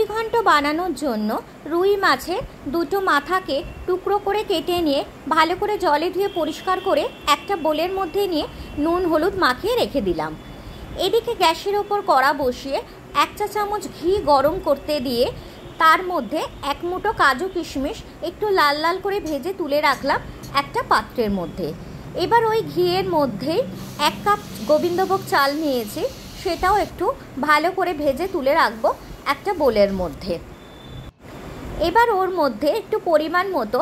মুড়িঘণ্ট বানানোর জন্য রুই মাছের দুটো মাথাকে টুকরো করে কেটে নিয়ে ভালো করে জলে ধুয়ে পরিষ্কার করে একটা বোলের মধ্যে নিয়ে নুন হলুদ মাখিয়ে রেখে দিলাম। এদিকে গ্যাসের ওপর কড়া বসিয়ে 1 চা চামচ ঘি গরম করতে দিয়ে তার মধ্যে 1 মুঠো কাজু কিশমিশ একটু লাল লাল করে ভেজে তুলে রাখলাম একটা পাত্রের মধ্যে। এবার ওই ঘিয়ের মধ্যেই 1 কাপ গোবিন্দভোগ চাল নিয়েছি, সেটাও একটু ভালো করে ভেজে তুলে রাখবো একটা বোলের মধ্যে। এবার ওর মধ্যে একটু পরিমাণ মতো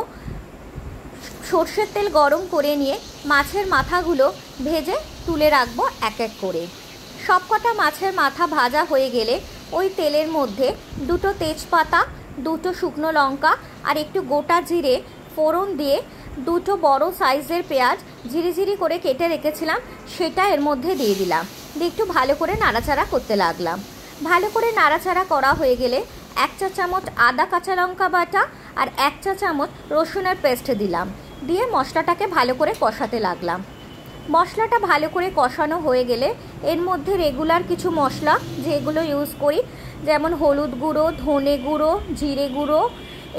সর্ষের তেল গরম করে নিয়ে মাছের মাথাগুলো ভেজে তুলে রাখবো এক এক করে। সবকটা মাছের মাথা ভাজা হয়ে গেলে ওই তেলের মধ্যে 2টো তেজপাতা, 2টো শুকনো লঙ্কা আর একটু গোটা জিরে ফোড়ন দিয়ে 2টো বড় সাইজের পেঁয়াজ ঝিরিঝিরি করে কেটে রেখেছিলাম সেটা এর মধ্যে দিয়ে দিলাম। দিয়ে একটু ভালো করে নাড়াচাড়া করতে লাগলাম। ভালো করে নাড়াচাড়া করা হয়ে গেলে 1 চা চামচ আদা কাঁচা লঙ্কা বাটা আর 1 চা চামচ রসুনের পেস্ট দিলাম। দিয়ে মশলাটাকে ভালো করে কষাতে লাগলাম। মশলাটা ভালো করে কষানো হয়ে গেলে এর মধ্যে রেগুলার কিছু মশলা যেগুলো ইউজ করি, যেমন হলুদ গুঁড়ো, ধনে গুঁড়ো, জিরে গুঁড়ো,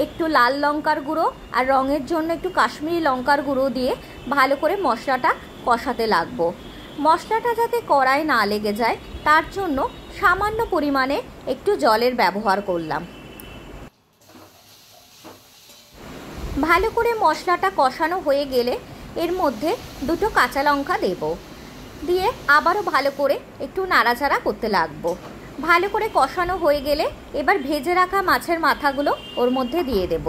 একটু লাল লঙ্কার গুঁড়ো আর রঙের জন্য একটু কাশ্মীরি লঙ্কার গুঁড়ো দিয়ে ভালো করে মশলাটা কষাতে লাগবো। মশলাটা যাতে কড়ায় না লেগে যায় তার জন্য সামান্য পরিমাণে একটু জলের ব্যবহার করলাম। ভালো করে মশলাটা কষানো হয়ে গেলে এর মধ্যে 2টো কাঁচা লঙ্কা দেব, দিয়ে আবারও ভালো করে একটু নাড়াচাড়া করতে লাগবো। ভালো করে কষানো হয়ে গেলে এবার ভেজে রাখা মাছের মাথাগুলো ওর মধ্যে দিয়ে দেব।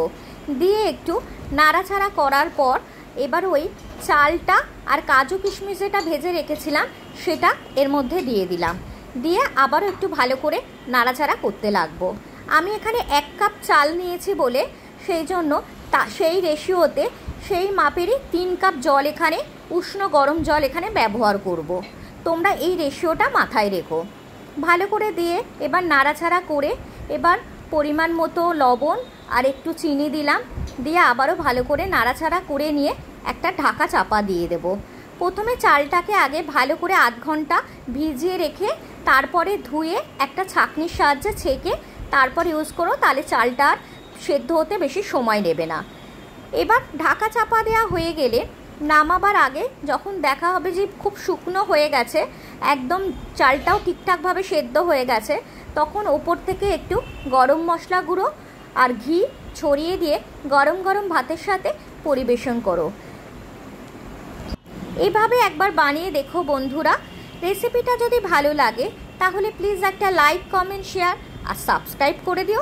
দিয়ে একটু নাড়াচাড়া করার পর এবার ওই চালটা আর কাজু কিশমিশ যেটা ভেজে রেখেছিলাম সেটা এর মধ্যে দিয়ে দিলাম। দিয়ে আবারও একটু ভালো করে নাড়াচাড়া করতে লাগবো। আমি এখানে 1 কাপ চাল নিয়েছি বলে সেই জন্য সেই রেশিওতে সেই মাপেরই 3 কাপ জল এখানে উষ্ণ গরম জল এখানে ব্যবহার করব। তোমরা এই রেশিওটা মাথায় রেখো। ভালো করে দিয়ে এবার নাড়াচাড়া করে এবার পরিমাণ মতো লবণ আর একটু চিনি দিলাম। দিয়ে আবারও ভালো করে নাড়াচাড়া করে নিয়ে একটা ঢাকা চাপা দিয়ে দেব। প্রথমে চালটাকে আগে ভালো করে আধ ঘন্টা ভিজিয়ে রেখে তারপরে ধুয়ে একটা ছাঁকনির সাহায্যে ছেঁকে তারপর ইউজ করো, তাহলে চালটা আর সেদ্ধ হতে বেশি সময় নেবে না। এবার ঢাকা চাপা দেওয়া হয়ে গেলে নামাবার আগে যখন দেখা হবে যে খুব শুকনো হয়ে গেছে, একদম চালটাও ঠিকঠাকভাবে সেদ্ধ হয়ে গেছে, তখন ওপর থেকে একটু গরম মশলা গুঁড়ো আর ঘি ছড়িয়ে দিয়ে গরম গরম ভাতের সাথে পরিবেশন করো। এভাবে একবার বানিয়ে দেখো বন্ধুরা। রেসিপিটা যদি ভালো লাগে তাহলে প্লিজ একটা লাইক, কমেন্ট, শেয়ার আর সাবস্ক্রাইব করে দিও।